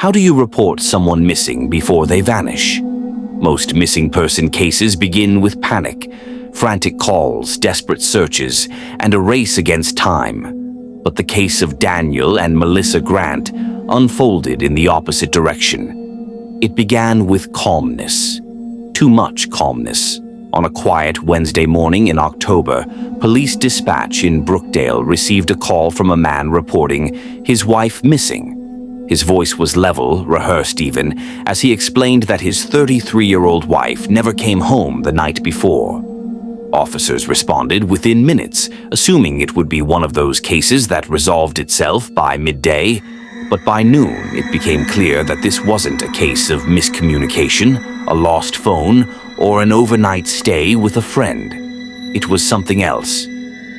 How do you report someone missing before they vanish? Most missing person cases begin with panic, frantic calls, desperate searches, and a race against time. But the case of Daniel and Melissa Grant unfolded in the opposite direction. It began with calmness. Too much calmness. On a quiet Wednesday morning in October, police dispatch in Brookdale received a call from a man reporting his wife missing. His voice was level, rehearsed even, as he explained that his 33-year-old wife never came home the night before. Officers responded within minutes, assuming it would be one of those cases that resolved itself by midday. But by noon, it became clear that this wasn't a case of miscommunication, a lost phone, or an overnight stay with a friend. It was something else.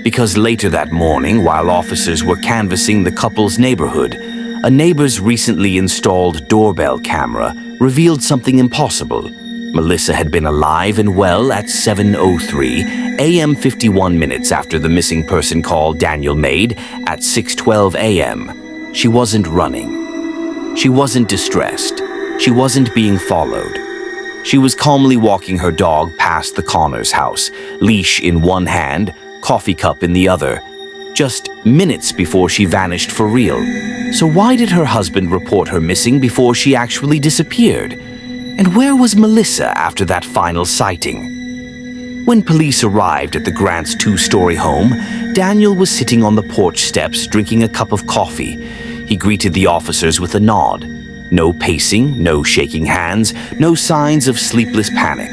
Because later that morning, while officers were canvassing the couple's neighborhood, a neighbor's recently installed doorbell camera revealed something impossible. Melissa had been alive and well at 7:03 a.m. 51 minutes after the missing person call Daniel made at 6:12 a.m. She wasn't running. She wasn't distressed. She wasn't being followed. She was calmly walking her dog past the Connors house, leash in one hand, coffee cup in the other, just minutes before she vanished for real. So why did her husband report her missing before she actually disappeared? And where was Melissa after that final sighting? When police arrived at the Grants' two-story home, Daniel was sitting on the porch steps drinking a cup of coffee. He greeted the officers with a nod. No pacing, no shaking hands, no signs of sleepless panic.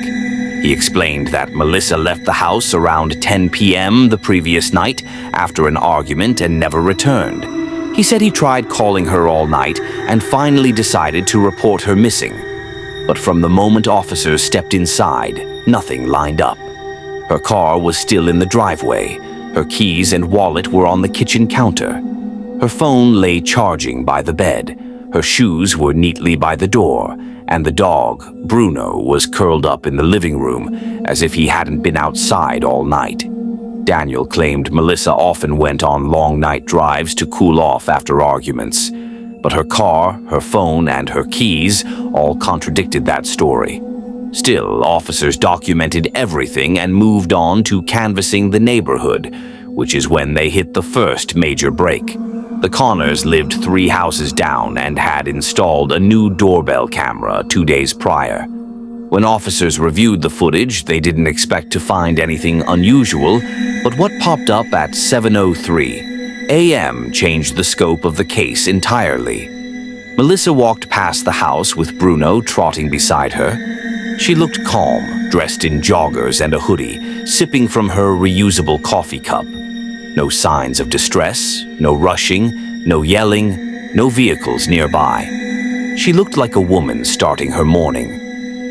He explained that Melissa left the house around 10 p.m. the previous night after an argument and never returned. He said he tried calling her all night and finally decided to report her missing. But from the moment officers stepped inside, nothing lined up. Her car was still in the driveway. Her keys and wallet were on the kitchen counter. Her phone lay charging by the bed. Her shoes were neatly by the door, and the dog, Bruno, was curled up in the living room as if he hadn't been outside all night. Daniel claimed Melissa often went on long night drives to cool off after arguments, but her car, her phone, and her keys all contradicted that story. Still, officers documented everything and moved on to canvassing the neighborhood, which is when they hit the first major break. The Connors lived 3 houses down and had installed a new doorbell camera 2 days prior. When officers reviewed the footage, they didn't expect to find anything unusual, but what popped up at 7:03 a.m. changed the scope of the case entirely. Melissa walked past the house with Bruno trotting beside her. She looked calm, dressed in joggers and a hoodie, sipping from her reusable coffee cup. No signs of distress, no rushing, no yelling, no vehicles nearby. She looked like a woman starting her morning,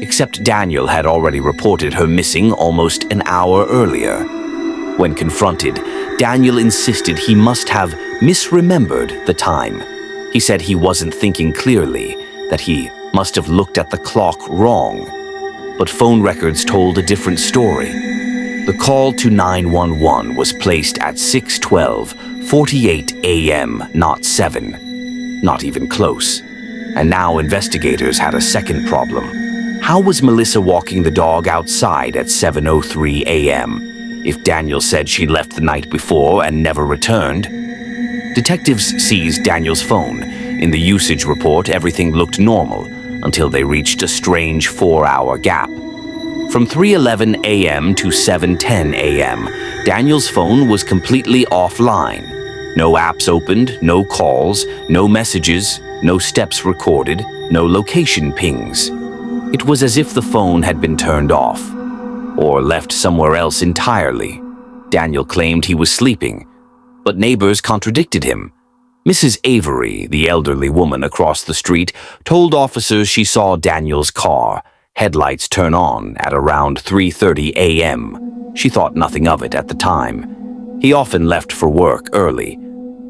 except Daniel had already reported her missing almost an hour earlier. When confronted, Daniel insisted he must have misremembered the time. He said he wasn't thinking clearly, that he must have looked at the clock wrong. But phone records told a different story. The call to 911 was placed at 6:12:48 a.m., not 7. Not even close. And now investigators had a second problem. How was Melissa walking the dog outside at 7:03 a.m. if Daniel said she left the night before and never returned? Detectives seized Daniel's phone. In the usage report, everything looked normal until they reached a strange 4-hour gap. From 3:11 a.m. to 7:10 a.m., Daniel's phone was completely offline. No apps opened, no calls, no messages, no steps recorded, no location pings. It was as if the phone had been turned off, or left somewhere else entirely. Daniel claimed he was sleeping, but neighbors contradicted him. Mrs. Avery, the elderly woman across the street, told officers she saw Daniel's car, headlights turn on at around 3:30 a.m. She thought nothing of it at the time. He often left for work early,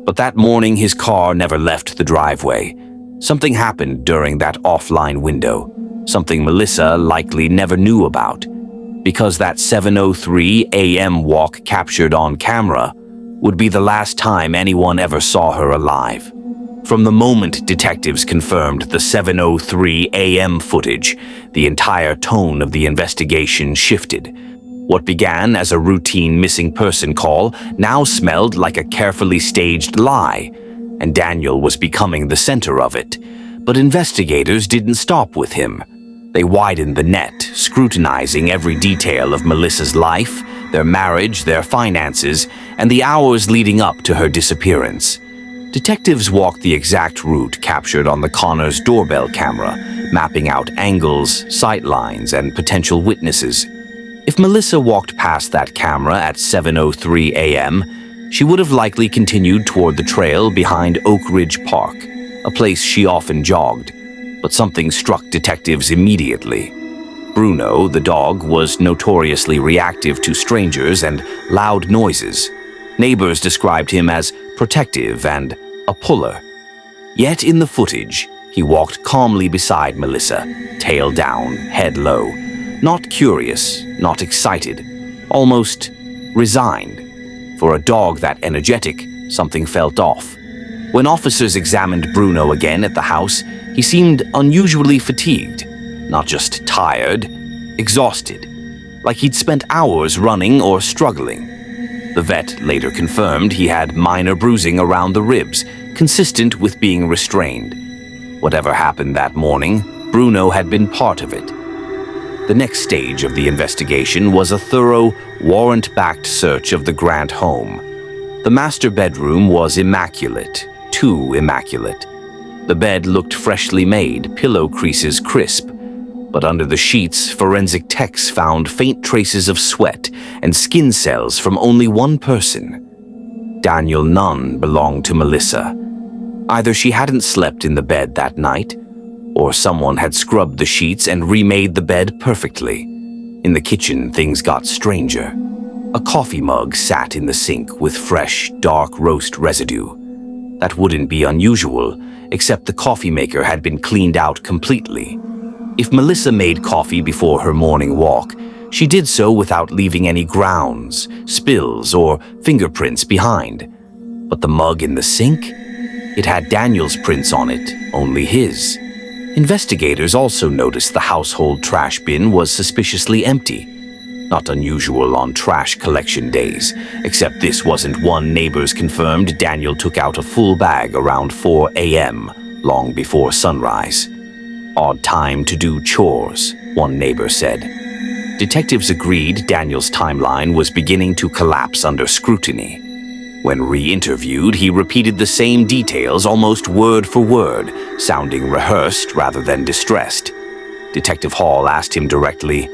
but that morning his car never left the driveway. Something happened during that offline window, something Melissa likely never knew about, because that 7:03 a.m. walk captured on camera would be the last time anyone ever saw her alive. From the moment detectives confirmed the 7:03 a.m. footage, the entire tone of the investigation shifted. What began as a routine missing person call now smelled like a carefully staged lie, and Daniel was becoming the center of it. But investigators didn't stop with him. They widened the net, scrutinizing every detail of Melissa's life, their marriage, their finances, and the hours leading up to her disappearance. Detectives walked the exact route captured on the Connors doorbell camera, mapping out angles, sight lines, and potential witnesses. If Melissa walked past that camera at 7:03 a.m., she would have likely continued toward the trail behind Oak Ridge Park, a place she often jogged. But something struck detectives immediately. Bruno, the dog, was notoriously reactive to strangers and loud noises. Neighbors described him as protective and a puller. Yet in the footage, he walked calmly beside Melissa, tail down, head low. Not curious, not excited, almost resigned. For a dog that energetic, something felt off. When officers examined Bruno again at the house, he seemed unusually fatigued, not just tired, exhausted, like he'd spent hours running or struggling. The vet later confirmed he had minor bruising around the ribs, consistent with being restrained. Whatever happened that morning, Bruno had been part of it. The next stage of the investigation was a thorough, warrant-backed search of the Grant home. The master bedroom was immaculate, too immaculate. The bed looked freshly made, pillow creases crisp. But under the sheets, forensic techs found faint traces of sweat and skin cells from only one person. Daniel Nunn belonged to Melissa. Either she hadn't slept in the bed that night, or someone had scrubbed the sheets and remade the bed perfectly. In the kitchen, things got stranger. A coffee mug sat in the sink with fresh, dark roast residue. That wouldn't be unusual, except the coffee maker had been cleaned out completely. If Melissa made coffee before her morning walk, she did so without leaving any grounds, spills, or fingerprints behind. But the mug in the sink? It had Daniel's prints on it, only his. Investigators also noticed the household trash bin was suspiciously empty. Not unusual on trash collection days, except this wasn't one. Neighbors confirmed Daniel took out a full bag around 4 a.m., long before sunrise. Odd time to do chores, one neighbor said. Detectives agreed Daniel's timeline was beginning to collapse under scrutiny. When re-interviewed, he repeated the same details almost word for word, sounding rehearsed rather than distressed. Detective Hall asked him directly,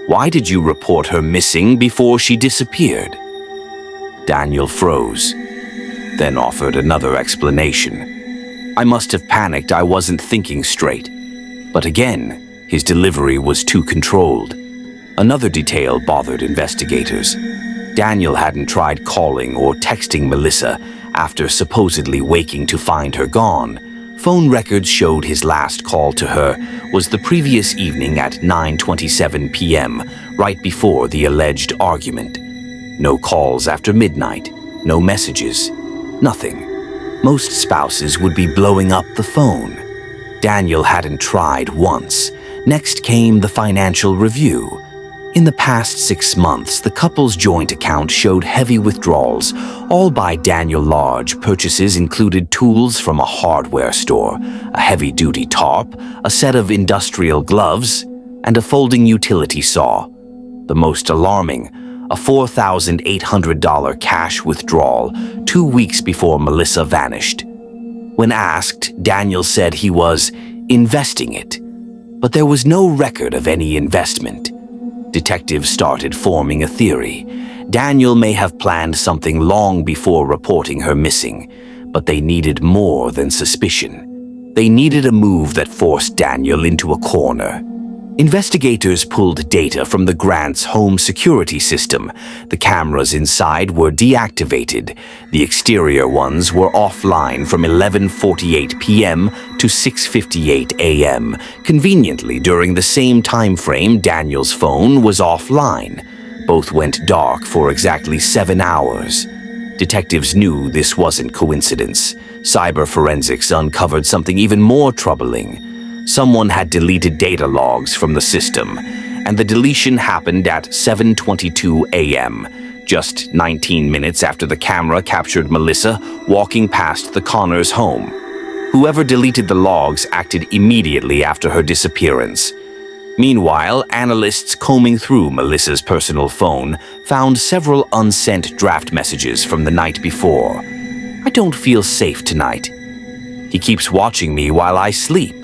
"Why did you report her missing before she disappeared?" Daniel froze, then offered another explanation. "I must have panicked. I wasn't thinking straight." But again, his delivery was too controlled. Another detail bothered investigators. Daniel hadn't tried calling or texting Melissa after supposedly waking to find her gone. Phone records showed his last call to her was the previous evening at 9:27 p.m., right before the alleged argument. No calls after midnight, no messages, nothing. Most spouses would be blowing up the phone. Daniel hadn't tried once. Next came the financial review. In the past 6 months, the couple's joint account showed heavy withdrawals, all by Daniel. Large purchases included tools from a hardware store, a heavy-duty tarp, a set of industrial gloves, and a folding utility saw. The most alarming, a $4,800 cash withdrawal 2 weeks before Melissa vanished. When asked, Daniel said he was investing it, but there was no record of any investment. Detectives started forming a theory. Daniel may have planned something long before reporting her missing, but they needed more than suspicion. They needed a move that forced Daniel into a corner. Investigators pulled data from the Grant's home security system. The cameras inside were deactivated. The exterior ones were offline from 11:48 p.m. to 6:58 a.m. Conveniently, during the same time frame, Daniel's phone was offline. Both went dark for exactly 7 hours. Detectives knew this wasn't coincidence. Cyber forensics uncovered something even more troubling. Someone had deleted data logs from the system, and the deletion happened at 7:22 a.m., just 19 minutes after the camera captured Melissa walking past the Connors' home. Whoever deleted the logs acted immediately after her disappearance. Meanwhile, analysts combing through Melissa's personal phone found several unsent draft messages from the night before. "I don't feel safe tonight. He keeps watching me while I sleep.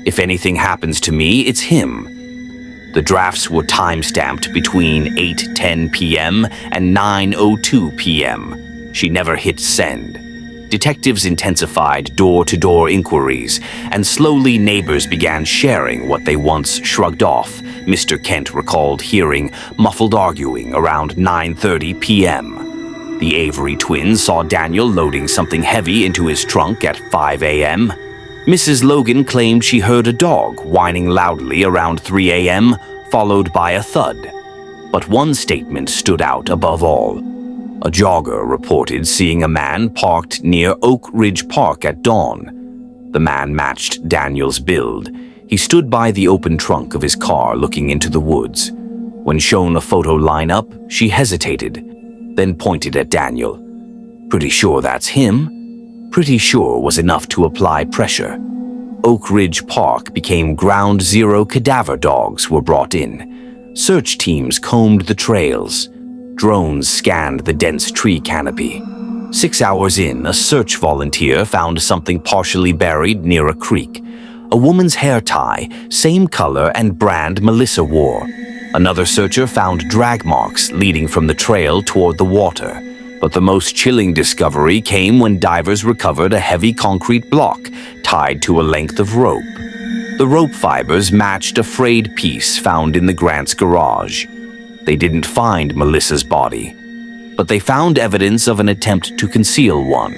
If anything happens to me, it's him." The drafts were time-stamped between 8:10 p.m. and 9:02 p.m. She never hit send. Detectives intensified door-to-door inquiries, and slowly neighbors began sharing what they once shrugged off. Mr. Kent recalled hearing muffled arguing around 9:30 p.m. The Avery twins saw Daniel loading something heavy into his trunk at 5 a.m. Mrs. Logan claimed she heard a dog whining loudly around 3 a.m., followed by a thud. But one statement stood out above all. A jogger reported seeing a man parked near Oak Ridge Park at dawn. The man matched Daniel's build. He stood by the open trunk of his car looking into the woods. When shown a photo lineup, she hesitated, then pointed at Daniel. "Pretty sure that's him." Pretty sure was enough to apply pressure. Oak Ridge Park became ground zero. Cadaver dogs were brought in. Search teams combed the trails. Drones scanned the dense tree canopy. 6 hours in, a search volunteer found something partially buried near a creek. A woman's hair tie, same color and brand Melissa wore. Another searcher found drag marks leading from the trail toward the water. But the most chilling discovery came when divers recovered a heavy concrete block tied to a length of rope. The rope fibers matched a frayed piece found in the Grants' garage. They didn't find Melissa's body, but they found evidence of an attempt to conceal one.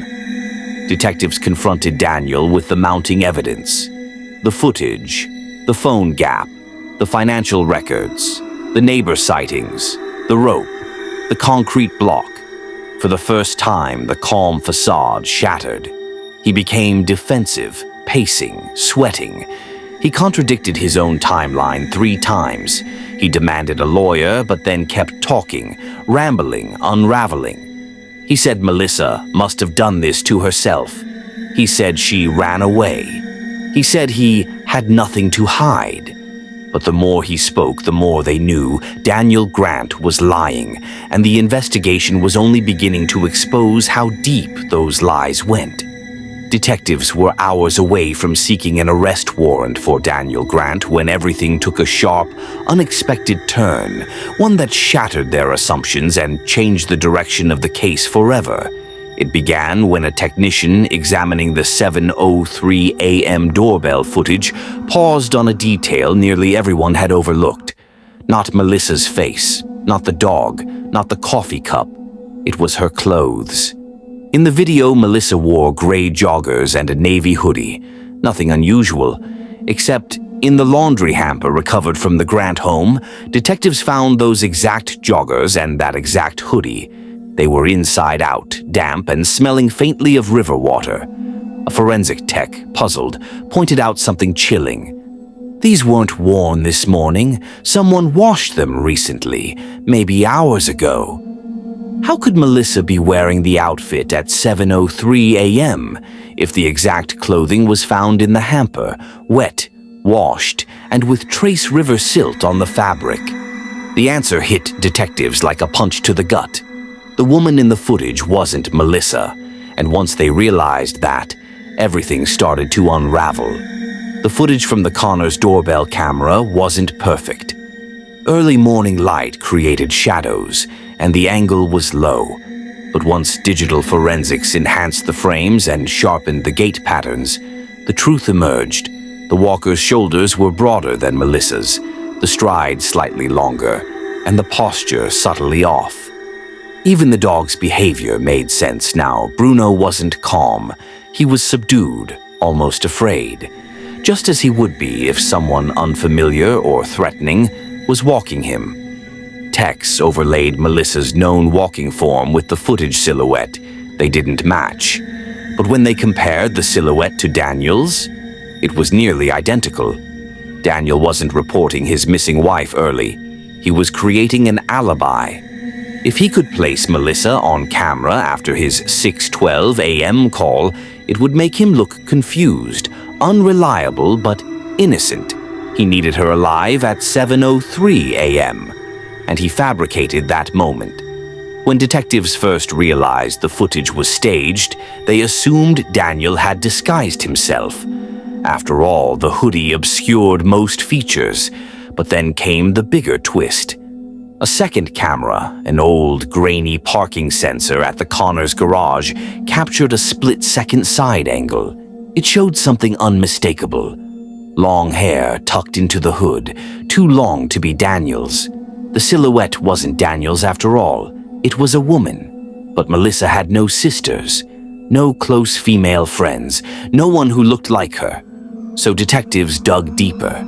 Detectives confronted Daniel with the mounting evidence: the footage, the phone gap, the financial records, the neighbor sightings, the rope, the concrete block. For the first time, the calm facade shattered. He became defensive, pacing, sweating. He contradicted his own timeline 3 times. He demanded a lawyer, but then kept talking, rambling, unraveling. He said Melissa must have done this to herself. He said she ran away. He said he had nothing to hide. But the more he spoke, the more they knew Daniel Grant was lying, and the investigation was only beginning to expose how deep those lies went. Detectives were hours away from seeking an arrest warrant for Daniel Grant when everything took a sharp, unexpected turn, one that shattered their assumptions and changed the direction of the case forever. It began when a technician examining the 7:03 a.m. doorbell footage paused on a detail nearly everyone had overlooked. Not Melissa's face, not the dog, not the coffee cup. It was her clothes. In the video, Melissa wore gray joggers and a navy hoodie. Nothing unusual, except in the laundry hamper recovered from the Grant home, detectives found those exact joggers and that exact hoodie. They were inside out, damp and smelling faintly of river water. A forensic tech, puzzled, pointed out something chilling. "These weren't worn this morning. Someone washed them recently, maybe hours ago." How could Melissa be wearing the outfit at 7:03 a.m. if the exact clothing was found in the hamper, wet, washed, and with trace river silt on the fabric? The answer hit detectives like a punch to the gut. The woman in the footage wasn't Melissa, and once they realized that, everything started to unravel. The footage from the Connors' doorbell camera wasn't perfect. Early morning light created shadows, and the angle was low. But once digital forensics enhanced the frames and sharpened the gait patterns, the truth emerged. The walker's shoulders were broader than Melissa's, the stride slightly longer, and the posture subtly off. Even the dog's behavior made sense now. Bruno wasn't calm. He was subdued, almost afraid, just as he would be if someone unfamiliar or threatening was walking him. Tex overlaid Melissa's known walking form with the footage silhouette. They didn't match. But when they compared the silhouette to Daniel's, it was nearly identical. Daniel wasn't reporting his missing wife early. He was creating an alibi. If he could place Melissa on camera after his 6:12 a.m. call, it would make him look confused, unreliable, but innocent. He needed her alive at 7:03 a.m., and he fabricated that moment. When detectives first realized the footage was staged, they assumed Daniel had disguised himself. After all, the hoodie obscured most features, but then came the bigger twist. A second camera, an old, grainy parking sensor at the Connors garage, captured a split-second side angle. It showed something unmistakable. Long hair tucked into the hood, too long to be Daniel's. The silhouette wasn't Daniel's after all. It was a woman. But Melissa had no sisters, no close female friends, no one who looked like her. So detectives dug deeper.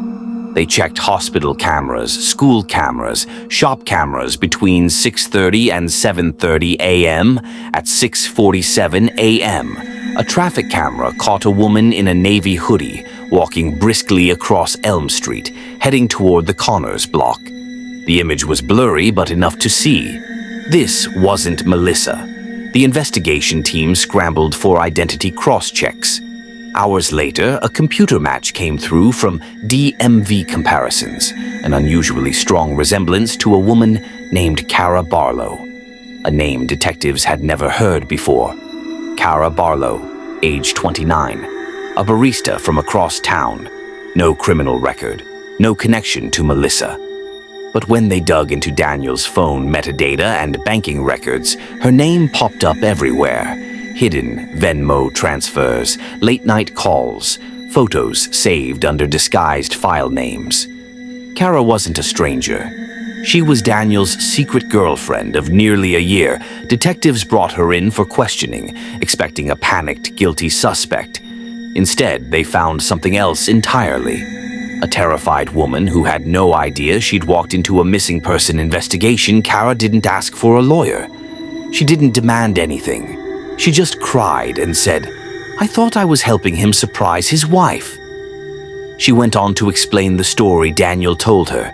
They checked hospital cameras, school cameras, shop cameras between 6:30 and 7:30 a.m. At 6:47 a.m., a traffic camera caught a woman in a navy hoodie walking briskly across Elm Street, heading toward the Connors block. The image was blurry but enough to see. This wasn't Melissa. The investigation team scrambled for identity cross-checks. Hours later, a computer match came through from DMV comparisons, an unusually strong resemblance to a woman named Cara Barlow, a name detectives had never heard before. Cara Barlow, age 29, a barista from across town, no criminal record, no connection to Melissa. But when they dug into Daniel's phone metadata and banking records, her name popped up everywhere. Hidden Venmo transfers, late-night calls, photos saved under disguised file names. Cara wasn't a stranger. She was Daniel's secret girlfriend of nearly a year. Detectives brought her in for questioning, expecting a panicked, guilty suspect. Instead, they found something else entirely. A terrified woman who had no idea she'd walked into a missing person investigation. Cara didn't ask for a lawyer. She didn't demand anything. She just cried and said, "I thought I was helping him surprise his wife." She went on to explain the story Daniel told her.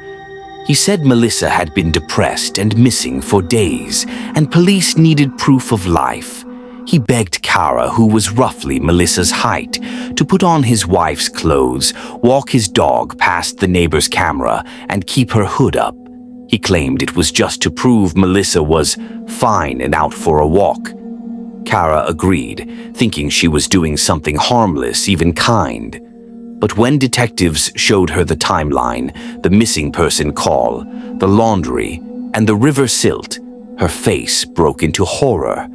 He said Melissa had been depressed and missing for days, and police needed proof of life. He begged Cara, who was roughly Melissa's height, to put on his wife's clothes, walk his dog past the neighbor's camera, and keep her hood up. He claimed it was just to prove Melissa was fine and out for a walk. Cara agreed, thinking she was doing something harmless, even kind. But when detectives showed her the timeline, the missing person call, the laundry, and the river silt, her face broke into horror.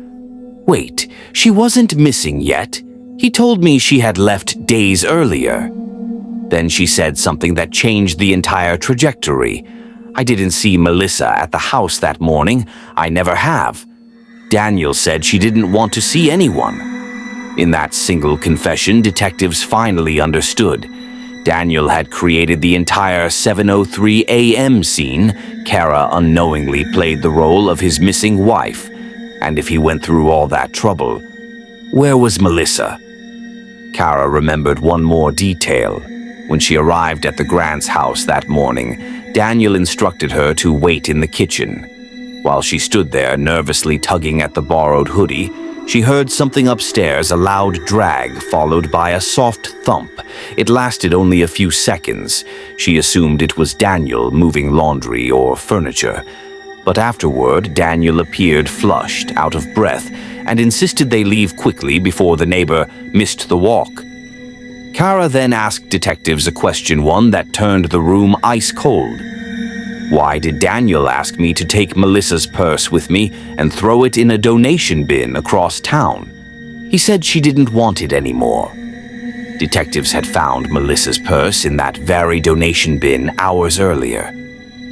Wait, she wasn't missing yet. He told me she had left days earlier. Then she said something that changed the entire trajectory. "I didn't see Melissa at the house that morning. I never have." Daniel said she didn't want to see anyone. In that single confession, detectives finally understood. Daniel had created the entire 7:03 a.m. scene. Cara unknowingly played the role of his missing wife. And if he went through all that trouble, where was Melissa? Cara remembered one more detail. When she arrived at the Grants' house that morning, Daniel instructed her to wait in the kitchen. While she stood there nervously tugging at the borrowed hoodie, she heard something upstairs, a loud drag followed by a soft thump. It lasted only a few seconds. She assumed it was Daniel moving laundry or furniture. But afterward, Daniel appeared flushed, out of breath, and insisted they leave quickly before the neighbor missed the walk. Cara then asked detectives a question, one that turned the room ice cold. Why did Daniel ask me to take Melissa's purse with me and throw it in a donation bin across town? He said she didn't want it anymore. Detectives had found Melissa's purse in that very donation bin hours earlier.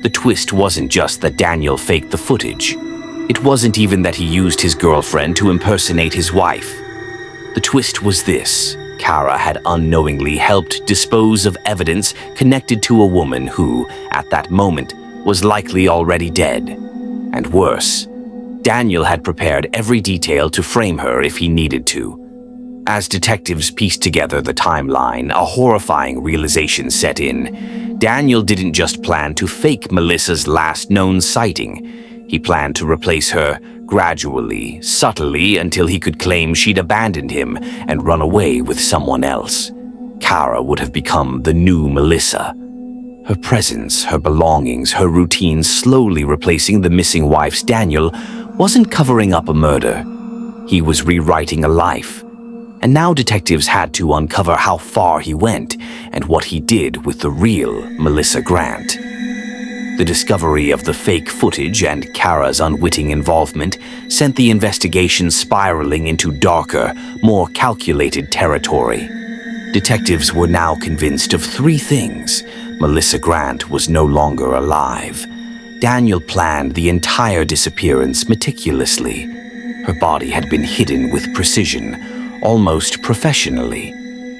The twist wasn't just that Daniel faked the footage. It wasn't even that he used his girlfriend to impersonate his wife. The twist was this. Cara had unknowingly helped dispose of evidence connected to a woman who, at that moment, was likely already dead. And worse, Daniel had prepared every detail to frame her if he needed to. As detectives pieced together the timeline, a horrifying realization set in. Daniel didn't just plan to fake Melissa's last known sighting. He planned to replace her gradually, subtly, until he could claim she'd abandoned him and run away with someone else. Kara would have become the new Melissa. Her presence, her belongings, her routine slowly replacing the missing wife's Daniel wasn't covering up a murder. He was rewriting a life. And now detectives had to uncover how far he went and what he did with the real Melissa Grant. The discovery of the fake footage and Kara's unwitting involvement sent the investigation spiraling into darker, more calculated territory. Detectives were now convinced of three things. Melissa Grant was no longer alive. Daniel planned the entire disappearance meticulously. Her body had been hidden with precision, almost professionally.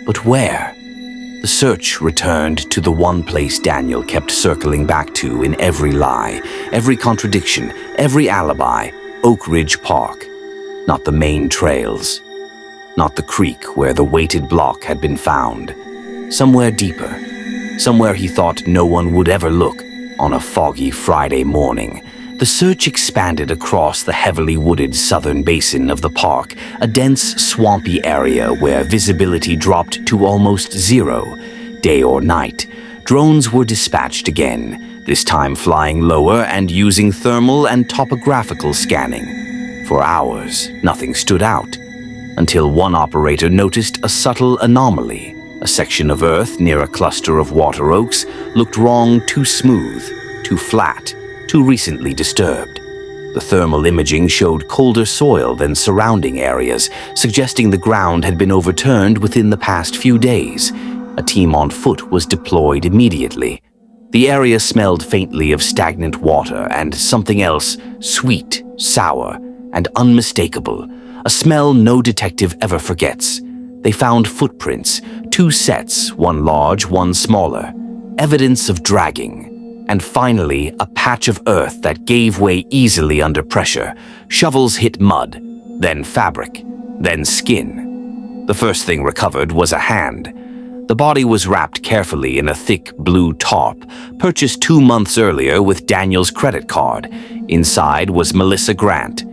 But where? The search returned to the one place Daniel kept circling back to in every lie, every contradiction, every alibi: Oak Ridge Park. Not the main trails. Not the creek where the weighted block had been found. Somewhere deeper. Somewhere he thought no one would ever look. On a foggy Friday morning, the search expanded across the heavily wooded southern basin of the park, a dense, swampy area where visibility dropped to almost zero. Day or night, drones were dispatched again, this time flying lower and using thermal and topographical scanning. For hours, nothing stood out, until one operator noticed a subtle anomaly. A section of earth near a cluster of water oaks looked wrong, too smooth, too flat, too recently disturbed. The thermal imaging showed colder soil than surrounding areas, suggesting the ground had been overturned within the past few days. A team on foot was deployed immediately. The area smelled faintly of stagnant water and something else, sweet, sour, and unmistakable. A smell no detective ever forgets. They found footprints, two sets, one large, one smaller, evidence of dragging, and finally a patch of earth that gave way easily under pressure. Shovels hit mud, then fabric, then skin. The first thing recovered was a hand. The body was wrapped carefully in a thick blue tarp, purchased 2 months earlier with Daniel's credit card. Inside was Melissa Grant.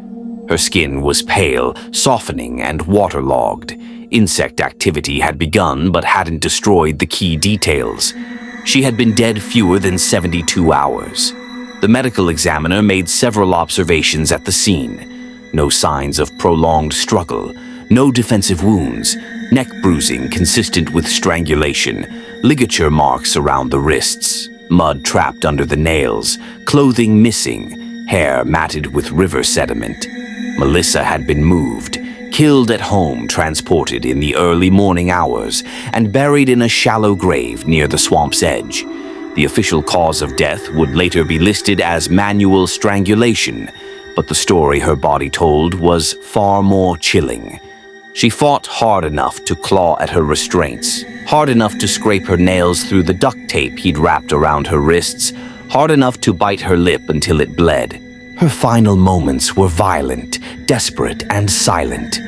Her skin was pale, softening, and waterlogged. Insect activity had begun but hadn't destroyed the key details. She had been dead fewer than 72 hours. The medical examiner made several observations at the scene. No signs of prolonged struggle, no defensive wounds, neck bruising consistent with strangulation, ligature marks around the wrists, mud trapped under the nails, clothing missing, hair matted with river sediment. Melissa had been moved, killed at home, transported in the early morning hours, and buried in a shallow grave near the swamp's edge. The official cause of death would later be listed as manual strangulation, but the story her body told was far more chilling. She fought hard enough to claw at her restraints, hard enough to scrape her nails through the duct tape he'd wrapped around her wrists, hard enough to bite her lip until it bled. Her final moments were violent, desperate, and silent.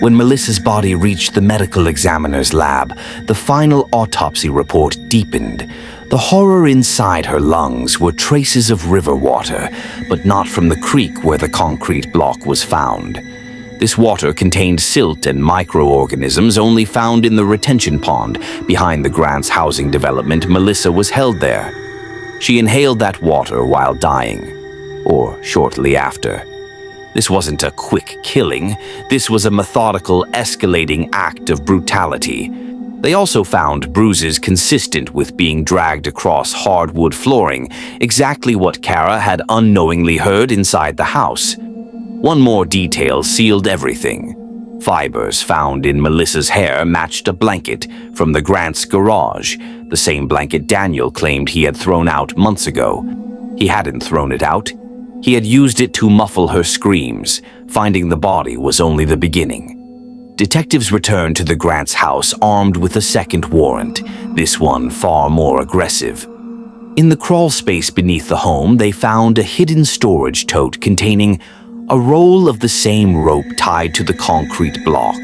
When Melissa's body reached the medical examiner's lab, the final autopsy report deepened. The horror inside her lungs were traces of river water, but not from the creek where the concrete block was found. This water contained silt and microorganisms only found in the retention pond behind the Grant's housing development. Melissa was held there. She inhaled that water while dying, or shortly after. This wasn't a quick killing. This was a methodical, escalating act of brutality. They also found bruises consistent with being dragged across hardwood flooring, exactly what Kara had unknowingly heard inside the house. One more detail sealed everything. Fibers found in Melissa's hair matched a blanket from the Grant's garage, the same blanket Daniel claimed he had thrown out months ago. He hadn't thrown it out. He had used it to muffle her screams. Finding the body was only the beginning. Detectives returned to the Grant's house armed with a second warrant, this one far more aggressive. In the crawl space beneath the home, they found a hidden storage tote containing a roll of the same rope tied to the concrete block,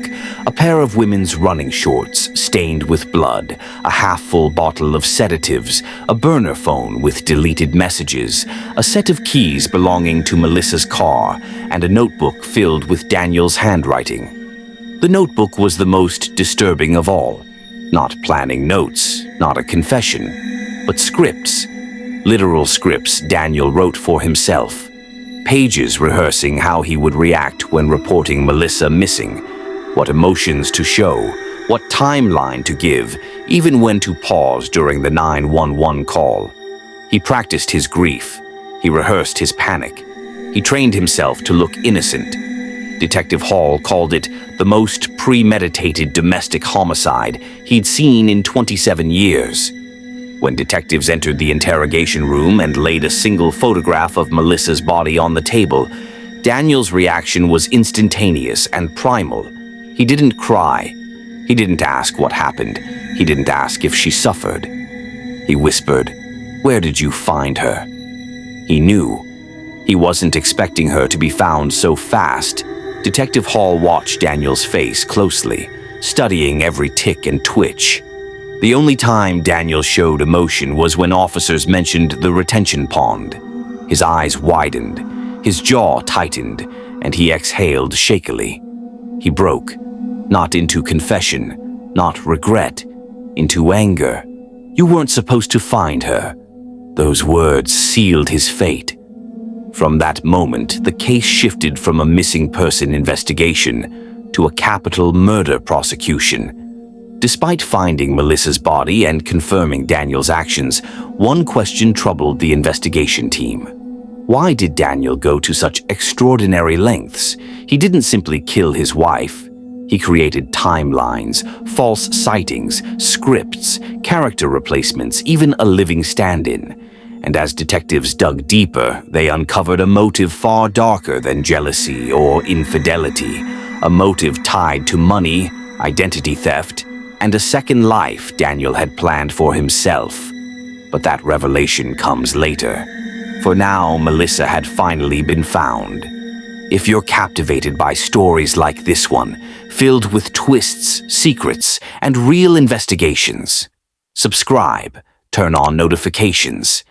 A pair of women's running shorts stained with blood, a half-full bottle of sedatives, a burner phone with deleted messages, a set of keys belonging to Melissa's car, and a notebook filled with Daniel's handwriting. The notebook was the most disturbing of all. Not planning notes, not a confession, but scripts. Literal scripts Daniel wrote for himself. Pages rehearsing how he would react when reporting Melissa missing, what emotions to show, what timeline to give, even when to pause during the 911 call. He practiced his grief. He rehearsed his panic. He trained himself to look innocent. Detective Hall called it the most premeditated domestic homicide he'd seen in 27 years. When detectives entered the interrogation room and laid a single photograph of Melissa's body on the table, Daniel's reaction was instantaneous and primal. He didn't cry. He didn't ask what happened. He didn't ask if she suffered. He whispered, "Where did you find her?" He knew. He wasn't expecting her to be found so fast. Detective Hall watched Daniel's face closely, studying every tick and twitch. The only time Daniel showed emotion was when officers mentioned the retention pond. His eyes widened, his jaw tightened, and he exhaled shakily. He broke, not into confession, not regret, into anger. "You weren't supposed to find her." Those words sealed his fate. From that moment, the case shifted from a missing person investigation to a capital murder prosecution. Despite finding Melissa's body and confirming Daniel's actions, one question troubled the investigation team. Why did Daniel go to such extraordinary lengths? He didn't simply kill his wife. He created timelines, false sightings, scripts, character replacements, even a living stand-in. And as detectives dug deeper, they uncovered a motive far darker than jealousy or infidelity, a motive tied to money, identity theft, and a second life Daniel had planned for himself. But that revelation comes later. For now, Melissa had finally been found. If you're captivated by stories like this one, filled with twists, secrets, and real investigations, subscribe, turn on notifications,